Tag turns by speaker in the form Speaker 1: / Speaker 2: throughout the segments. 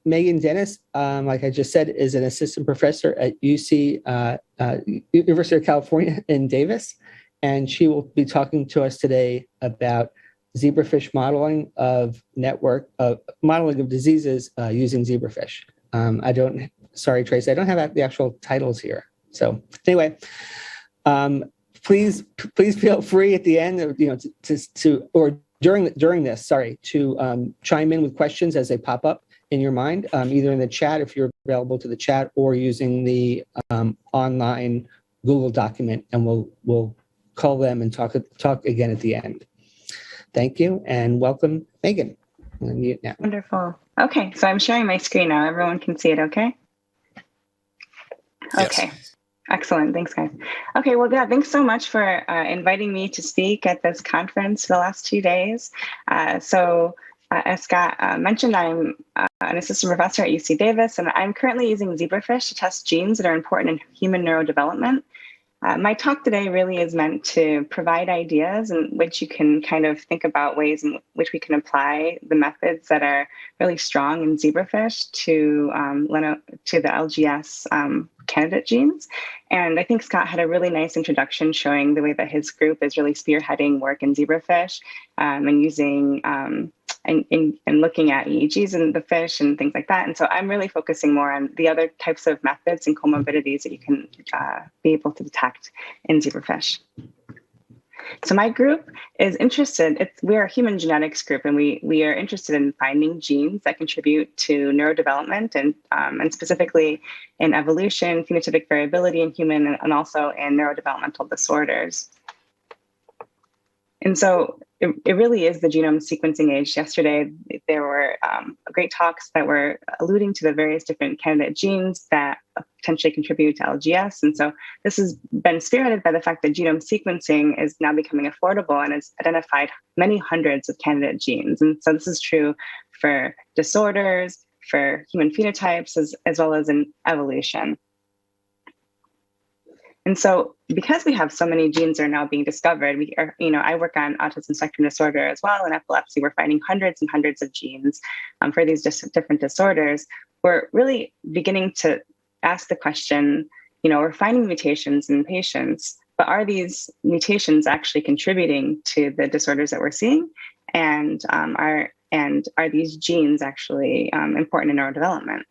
Speaker 1: Megan Dennis, like I just said, is an assistant professor at University of California in Davis, and she will be talking to us today about zebrafish modeling of modeling of diseases using zebrafish. Sorry, Tracy, I don't have the actual titles here. So anyway, please feel free at the end, or during this, to chime in with questions as they pop up in your mind, either in the chat if you're available to the chat, or using the online Google document, and we'll call them and talk again at the end. Thank you and welcome, Megan. I'm gonna mute now.
Speaker 2: Wonderful. Okay, so I'm sharing my screen now. Everyone can see it, okay?
Speaker 3: Yes.
Speaker 2: Okay. Excellent. Thanks, guys. Okay, well, yeah, thanks so much for inviting me to speak at this conference for the last 2 days. As Scott mentioned, I'm an assistant professor at UC Davis, and I'm currently using zebrafish to test genes that are important in human neurodevelopment. My talk today really is meant to provide ideas in which you can kind of think about ways in which we can apply the methods that are really strong in zebrafish to the LGS candidate genes. And I think Scott had a really nice introduction showing the way that his group is really spearheading work in zebrafish and using and looking at EEGs in the fish and things like that. And so I'm really focusing more on the other types of methods and comorbidities that you can be able to detect in zebrafish. So my group is interested, we're a human genetics group, and we are interested in finding genes that contribute to neurodevelopment and specifically in evolution, phenotypic variability in human, and also in neurodevelopmental disorders. And so it really is the genome sequencing age. Yesterday, there were great talks that were alluding to the various different candidate genes that potentially contribute to LGS. And so this has been spearheaded by the fact that genome sequencing is now becoming affordable and has identified many hundreds of candidate genes. And so this is true for disorders, for human phenotypes, as well as in evolution. And so because we have so many genes that are now being discovered, I work on autism spectrum disorder as well, and epilepsy. We're finding hundreds and hundreds of genes for these different disorders. We're really beginning to ask the question, we're finding mutations in patients, but are these mutations actually contributing to the disorders that we're seeing? And are these genes actually important in neurodevelopment?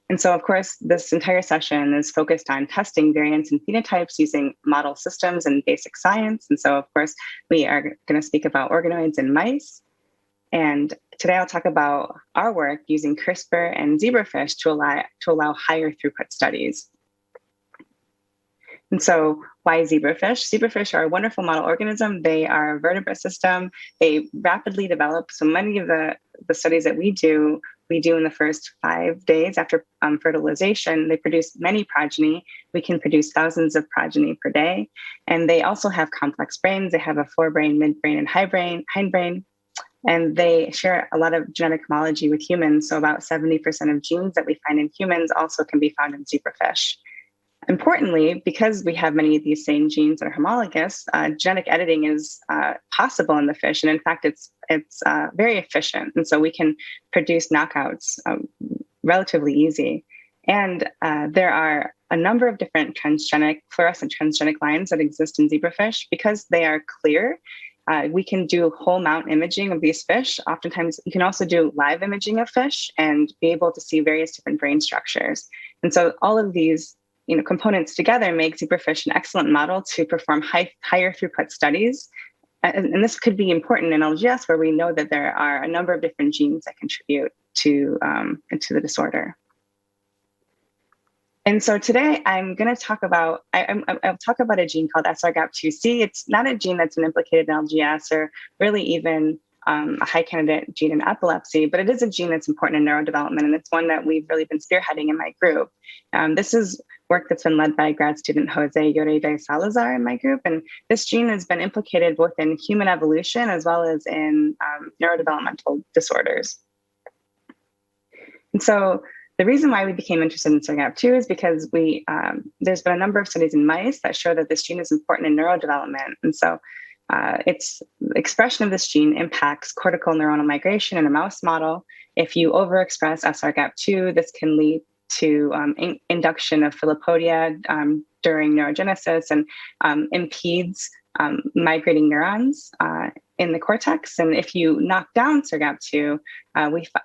Speaker 2: And so, of course, this entire session is focused on testing variants and phenotypes using model systems and basic science. And so, of course, we are going to speak about organoids in mice. And today I'll talk about our work using CRISPR and zebrafish to allow higher throughput studies. And so why zebrafish? Zebrafish are a wonderful model organism. They are a vertebrate system. They rapidly develop. So many of the studies that we do in the first 5 days after fertilization. They produce many progeny. We can produce thousands of progeny per day. And they also have complex brains. They have a forebrain, midbrain, and hindbrain. And they share a lot of genetic homology with humans. So about 70% of genes that we find in humans also can be found in zebrafish. Importantly, because we have many of these same genes that are homologous, genetic editing is possible in the fish. And in fact, it's very efficient. And so we can produce knockouts relatively easy. And there are a number of different fluorescent transgenic lines that exist in zebrafish. Because they are clear, we can do whole mount imaging of these fish. Oftentimes, you can also do live imaging of fish and be able to see various different brain structures. And so all of these components together make zebrafish an excellent model to perform higher throughput studies. And this could be important in LGS, where we know that there are a number of different genes that contribute to the disorder. And so today I'm going to talk about, I'll talk about a gene called SRGAP2C. It's not a gene that's been implicated in LGS or really even a high candidate gene in epilepsy, but it is a gene that's important in neurodevelopment, and it's one that we've really been spearheading in my group. This is work that's been led by grad student Jose Llore de Salazar in my group, and this gene has been implicated both in human evolution as well as in neurodevelopmental disorders. And so the reason why we became interested in SRGAP2 is because there's been a number of studies in mice that show that this gene is important in neurodevelopment. And so the expression of this gene impacts cortical neuronal migration in a mouse model. if you overexpress SRGAP2, this can lead to induction of philopodia during neurogenesis and impedes migrating neurons in the cortex. And if you knock down SRGAP2,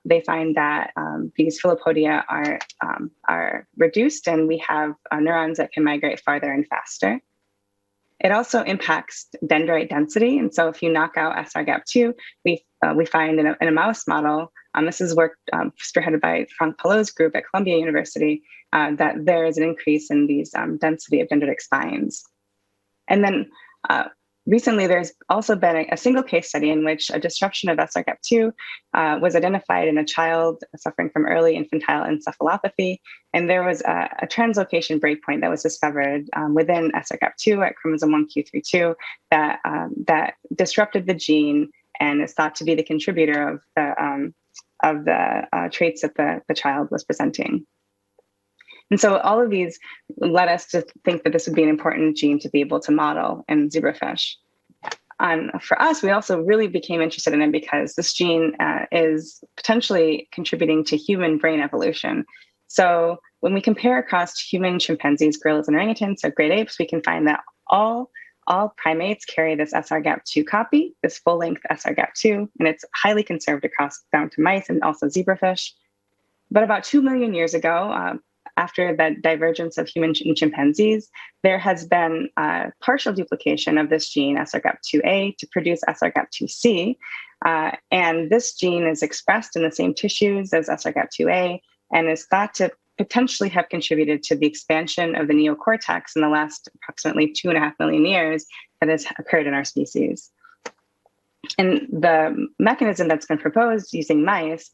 Speaker 2: they find that these philopodia are reduced, and we have neurons that can migrate farther and faster. It also impacts dendrite density. And so if you knock out SRGAP2, we find in a mouse model, this is work spearheaded by Frank Pallot's group at Columbia University, that there is an increase in these density of dendritic spines. And then recently, there's also been a single case study in which a disruption of SRGAP2 was identified in a child suffering from early infantile encephalopathy. And there was a translocation breakpoint that was discovered within SRGAP2 at chromosome 1q32 that disrupted the gene and is thought to be the contributor of the traits that the child was presenting. And so all of these led us to think that this would be an important gene to be able to model in zebrafish. For us, we also really became interested in it because this gene is potentially contributing to human brain evolution. So when we compare across human chimpanzees, gorillas, and orangutans, so great apes, we can find that all primates carry this SRGAP2 copy, this full-length SRGAP2, and it's highly conserved across down to mice and also zebrafish. But about 2 million years ago, after the divergence of human and chimpanzees, there has been partial duplication of this gene, SRGAP2A, to produce SRGAP2C. And this gene is expressed in the same tissues as SRGAP2A and is thought to potentially have contributed to the expansion of the neocortex in the last approximately 2.5 million years that has occurred in our species. And the mechanism that's been proposed using mice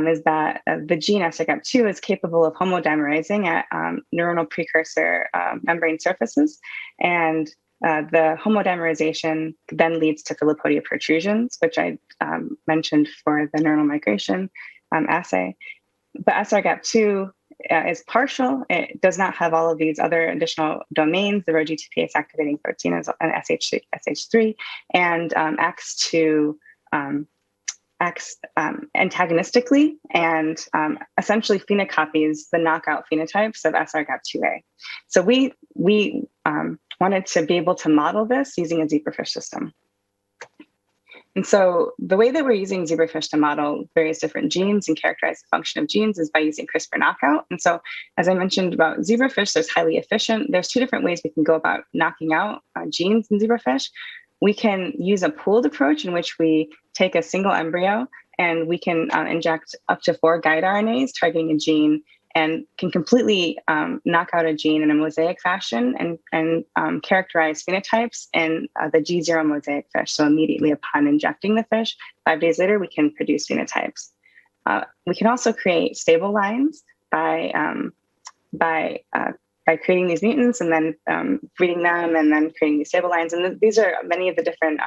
Speaker 2: is that the gene SRGAP2 is capable of homodimerizing at neuronal precursor membrane surfaces. And the homodimerization then leads to philopodia protrusions, which I mentioned for the neuronal migration assay. But SRGAP2 is partial. It does not have all of these other additional domains. The Rho-GTPase activating protein is an SH3 and acts antagonistically and essentially phenocopies the knockout phenotypes of SRGAP2A. So we wanted to be able to model this using a zebrafish system. And so the way that we're using zebrafish to model various different genes and characterize the function of genes is by using CRISPR knockout. And so, as I mentioned about zebrafish, there's highly efficient. There's 2 different ways we can go about knocking out genes in zebrafish. We can use a pooled approach in which we take a single embryo and we can inject up to 4 guide RNAs targeting a gene and can completely knock out a gene in a mosaic fashion and characterize phenotypes in the G0 mosaic fish. So immediately upon injecting the fish, 5 days later, we can produce phenotypes. We can also create stable lines by creating these mutants and then breeding them and then creating these stable lines. And these are many of the different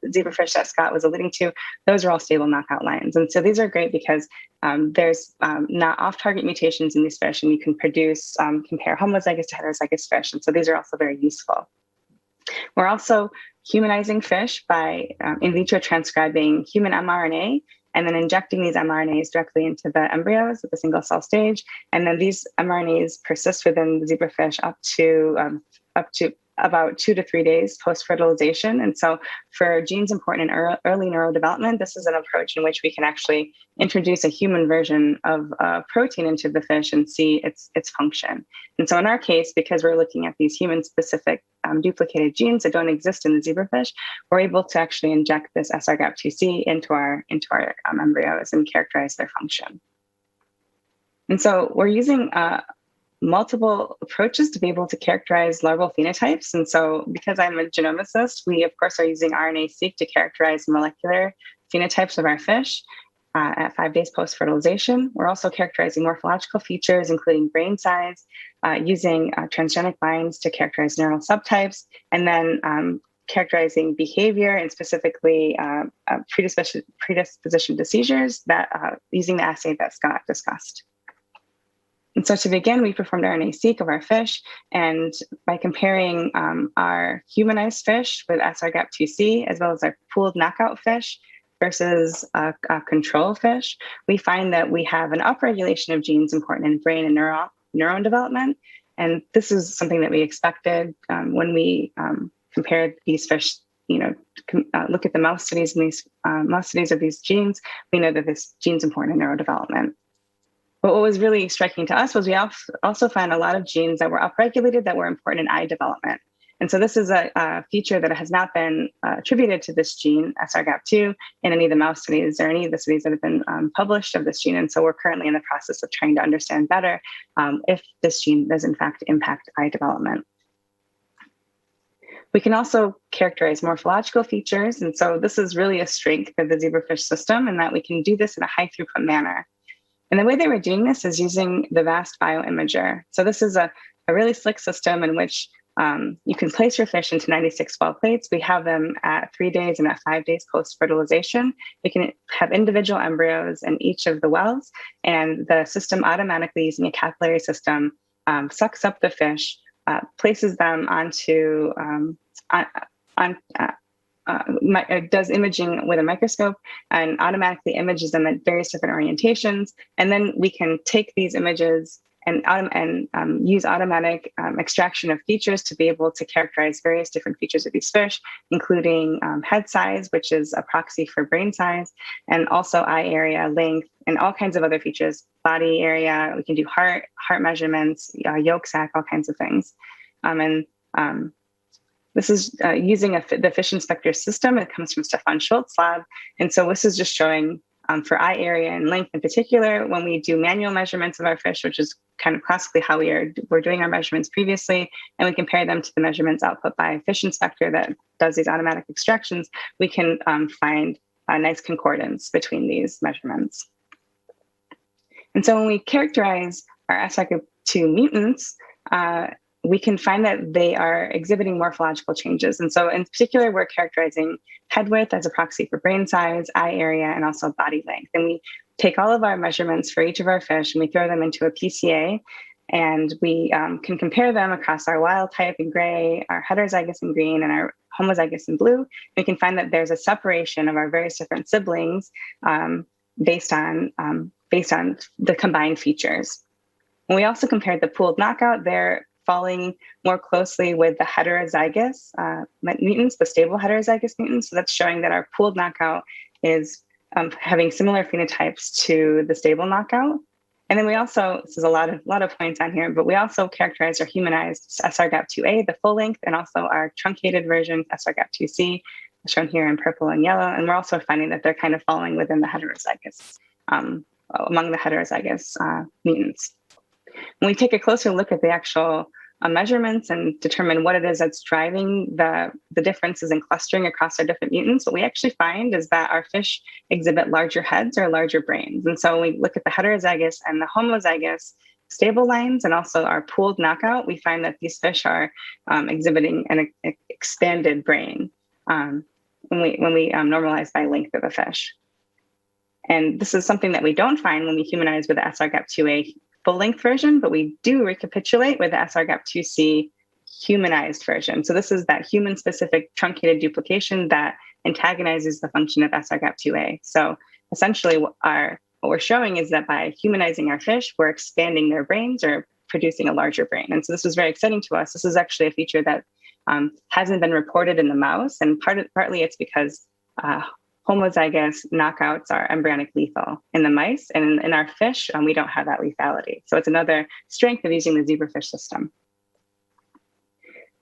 Speaker 2: zebrafish that Scott was alluding to. Those are all stable knockout lines. And so these are great because there's not off-target mutations in these fish, and you can compare homozygous to heterozygous fish. And so these are also very useful. We're also humanizing fish by in vitro transcribing human mRNA and then injecting these mRNAs directly into the embryos at the single cell stage. And then these mRNAs persist within the zebrafish up to about 2 to 3 days post-fertilization. And so for genes important in early neurodevelopment, this is an approach in which we can actually introduce a human version of a protein into the fish and see its function. And so in our case, because we're looking at these human-specific duplicated genes that don't exist in the zebrafish, we're able to actually inject this SRGAP2C into our embryos and characterize their function. And so we're using multiple approaches to be able to characterize larval phenotypes. And so because I'm a genomicist, we of course are using RNA-seq to characterize molecular phenotypes of our fish at 5 days post-fertilization. We're also characterizing morphological features, including brain size, using transgenic lines to characterize neural subtypes, and then characterizing behavior and specifically predisposition to seizures that using the assay that Scott discussed. And so to begin, we performed RNA-seq of our fish, and by comparing our humanized fish with SRGAP2C as well as our pooled knockout fish, versus a control fish, we find that we have an upregulation of genes important in brain and neuron development. And this is something that we expected when we compared these fish, look at the mouse studies and these mouse studies of these genes. We know that this gene's important in neurodevelopment. But what was really striking to us was we also found a lot of genes that were upregulated that were important in eye development. And so this is a feature that has not been attributed to this gene, SRGAP2, in any of the mouse studies or any of the studies that have been published of this gene. And so we're currently in the process of trying to understand better if this gene does in fact impact eye development. We can also characterize morphological features. And so this is really a strength of the zebrafish system in that we can do this in a high throughput manner. And the way they were doing this is using the VAST bioimager. So this is a really slick system in which you can place your fish into 96 well plates. We have them at 3 days and at 5 days post-fertilization. We can have individual embryos in each of the wells, and the system automatically, using a capillary system, sucks up the fish, places them onto, does imaging with a microscope and automatically images them at various different orientations. And then we can take these images and use automatic extraction of features to be able to characterize various different features of these fish, including head size, which is a proxy for brain size, and also eye area, length, and all kinds of other features, body area. We can do heart measurements, yolk sac, all kinds of things. This is using the fish inspector system. It comes from Stefan Schultz's lab. And so this is just showing for eye area and length in particular, when we do manual measurements of our fish, which is kind of classically how we're doing our measurements previously, and we compare them to the measurements output by a fish inspector that does these automatic extractions, we can find a nice concordance between these measurements. And so when we characterize our SRGAP2 mutants, we can find that they are exhibiting morphological changes. And so in particular, we're characterizing head width as a proxy for brain size, eye area, and also body length. And we take all of our measurements for each of our fish and we throw them into a PCA, and we can compare them across our wild type in gray, our heterozygous in green, and our homozygous in blue. We can find that there's a separation of our various different siblings based on the combined features. And we also compared the pooled knockout. They're falling more closely with the heterozygous mutants, the stable heterozygous mutants. So that's showing that our pooled knockout is having similar phenotypes to the stable knockout. And then we also, this is a lot of points on here, but we also characterized our humanized SRGAP2A, the full length, and also our truncated version, SRGAP2C, shown here in purple and yellow. And we're also finding that they're kind of falling within the heterozygous, among the heterozygous mutants. When we take a closer look at the actual measurements and determine what it is that's driving the differences in clustering across our different mutants, what we actually find is that our fish exhibit larger heads or larger brains. And so when we look at the heterozygous and the homozygous stable lines and also our pooled knockout, we find that these fish are exhibiting an expanded brain when we normalize by length of the fish. And this is something that we don't find when we humanize with the SRGAP2A full-length version, but we do recapitulate with the SRGAP2C humanized version. So this is that human-specific truncated duplication that antagonizes the function of SRGAP2A. So essentially what we're showing is that by humanizing our fish, we're expanding their brains or producing a larger brain. And so this was very exciting to us. This is actually a feature that hasn't been reported in the mouse, and partly it's because homozygous knockouts are embryonic lethal in the mice, and in our fish, we don't have that lethality. So it's another strength of using the zebrafish system.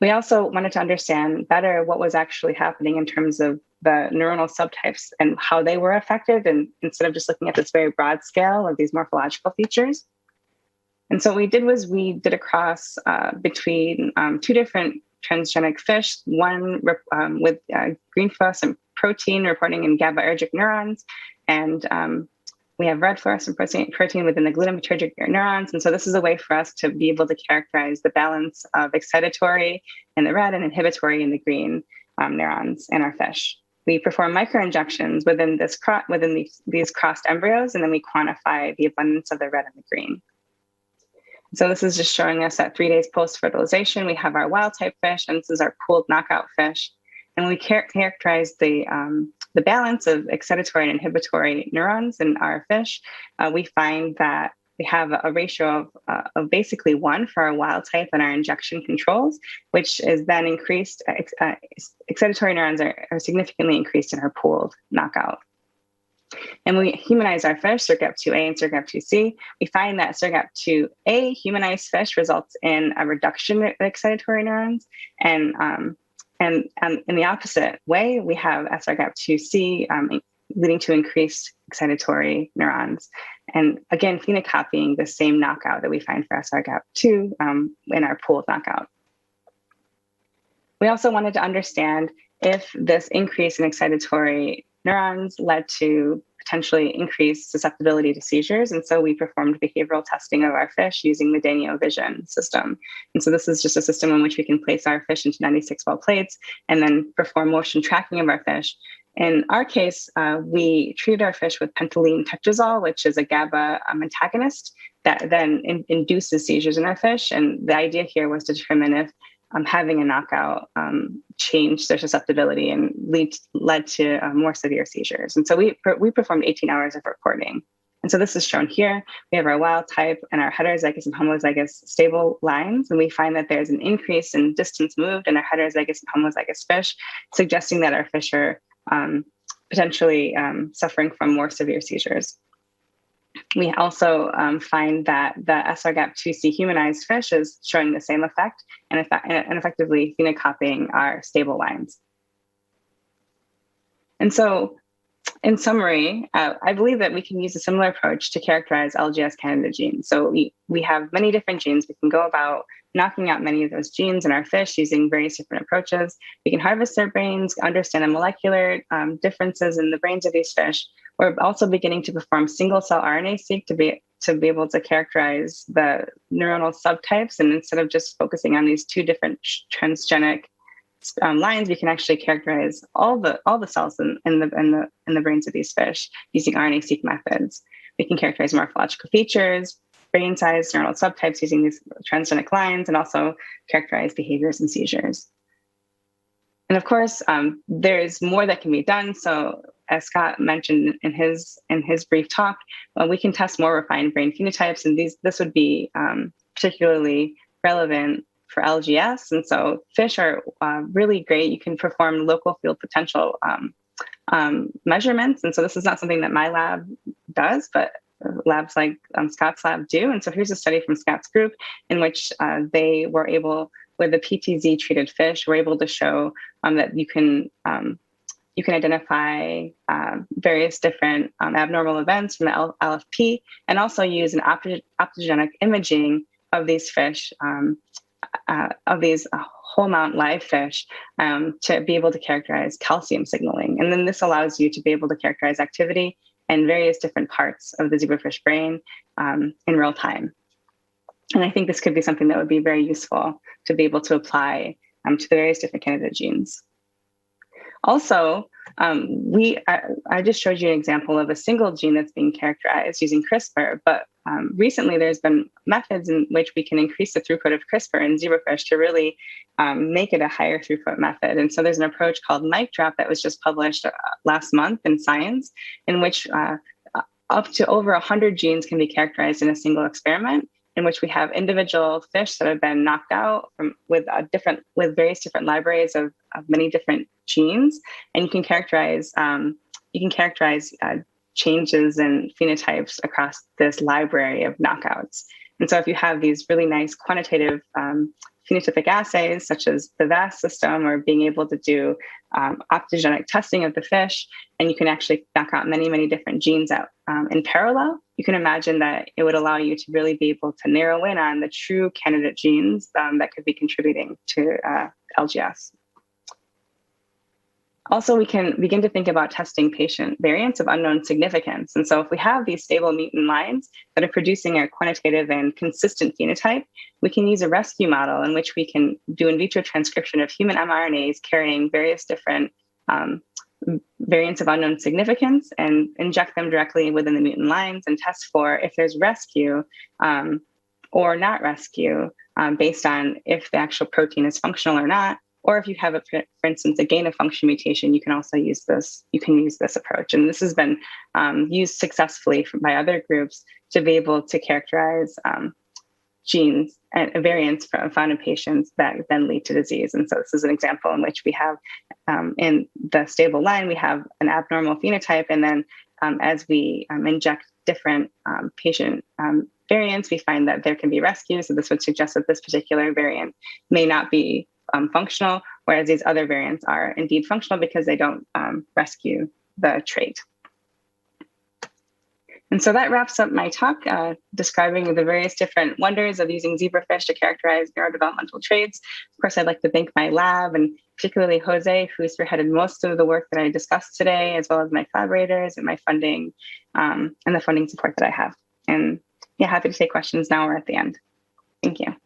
Speaker 2: We also wanted to understand better what was actually happening in terms of the neuronal subtypes and how they were affected, and instead of just looking at this very broad scale of these morphological features. And so what we did was we did a cross between two different transgenic fish, one with green fluorescent protein reporting in GABAergic neurons, and we have red fluorescent protein within the glutamatergic neurons. And so this is a way for us to be able to characterize the balance of excitatory in the red and inhibitory in the green neurons in our fish. We perform microinjections within these crossed embryos, and then we quantify the abundance of the red and the green. So this is just showing us that 3 days post-fertilization, we have our wild type fish, and this is our pooled knockout fish. And we characterize the the balance of excitatory and inhibitory neurons in our fish, we find that we have a ratio of basically 1 for our wild type and our injection controls, which is then increased. Excitatory neurons are significantly increased in our pooled knockout. And when we humanize our fish, SIRGAP2A and SIRGAP2C, we find that SIRGAP2A humanized fish results in a reduction in excitatory neurons. And in the opposite way, we have SRGAP2C leading to increased excitatory neurons. And again, phenocopying the same knockout that we find for SRGAP2 in our pooled knockout. We also wanted to understand if this increase in excitatory neurons led to potentially increased susceptibility to seizures. And so we performed behavioral testing of our fish using the Danio Vision system. And so this is just a system in which we can place our fish into 96 well plates and then perform motion tracking of our fish. In our case, we treated our fish with pentylene tetrazole, which is a GABA antagonist that then induces seizures in our fish. And the idea here was to determine if having a knockout changed their susceptibility and led to more severe seizures. And so we performed 18 hours of recording. And so this is shown here. We have our wild type and our heterozygous and homozygous stable lines. And we find that there's an increase in distance moved in our heterozygous and homozygous fish, suggesting that our fish are potentially suffering from more severe seizures. We also find that the SRGAP2C humanized fish is showing the same effect and effectively phenocopying our stable lines. And so, in summary, I believe that we can use a similar approach to characterize LGS candidate genes. So we have many different genes. We can go about knocking out many of those genes in our fish using various different approaches. We can harvest their brains, understand the molecular differences in the brains of these fish. We're also beginning to perform single-cell RNA-seq to be able to characterize the neuronal subtypes. And instead of just focusing on these 2 different transgenic lines, we can actually characterize all the cells in the brains of these fish using RNA-seq methods. We can characterize morphological features, brain size, neuronal subtypes using these transgenic lines, and also characterize behaviors and seizures. And of course, there's more that can be done. So as Scott mentioned in his brief talk, we can test more refined brain phenotypes, and this would be particularly relevant for LGS. And so fish are really great. You can perform local field potential measurements. And so this is not something that my lab does, but labs like Scott's lab do. And so here's a study from Scott's group in which they were able, with the PTZ treated fish, were able to show that you can identify various different abnormal events from the LFP, and also use an optogenic imaging of these fish, of these whole mount live fish, to be able to characterize calcium signaling. And then this allows you to be able to characterize activity in various different parts of the zebrafish brain in real time. And I think this could be something that would be very useful to be able to apply to the various different candidate genes. Also, I just showed you an example of a single gene that's being characterized using CRISPR, but recently there's been methods in which we can increase the throughput of CRISPR in zebrafish to really make it a higher throughput method. And so there's an approach called mic drop that was just published last month in Science, in which up to over 100 genes can be characterized in a single experiment, in which we have individual fish that have been knocked out with various different libraries of many different genes, and you can characterize changes in phenotypes across this library of knockouts. And so if you have these really nice quantitative phenotypic assays, such as the VAST system, or being able to do optogenic testing of the fish, and you can actually knock out many, many different genes out in parallel, you can imagine that it would allow you to really be able to narrow in on the true candidate genes that could be contributing to LGS. Also, we can begin to think about testing patient variants of unknown significance. And so if we have these stable mutant lines that are producing a quantitative and consistent phenotype, we can use a rescue model in which we can do in vitro transcription of human mRNAs carrying various different variants of unknown significance and inject them directly within the mutant lines and test for if there's rescue or not rescue based on if the actual protein is functional or not, Or if you have, for instance, a gain-of-function mutation, you can also use this. You can use this approach, and this has been used successfully by other groups to be able to characterize genes and variants found in patients that then lead to disease. And so this is an example in which we have in the stable line, we have an abnormal phenotype. And then as we inject different patient variants, we find that there can be rescues. So this would suggest that this particular variant may not be functional, whereas these other variants are indeed functional because they don't rescue the trait. And so that wraps up my talk describing the various different wonders of using zebrafish to characterize neurodevelopmental traits. Of course, I'd like to thank my lab and particularly Jose, who spearheaded most of the work that I discussed today, as well as my collaborators and my funding and the funding support that I have. And yeah, happy to take questions now or at the end. Thank you.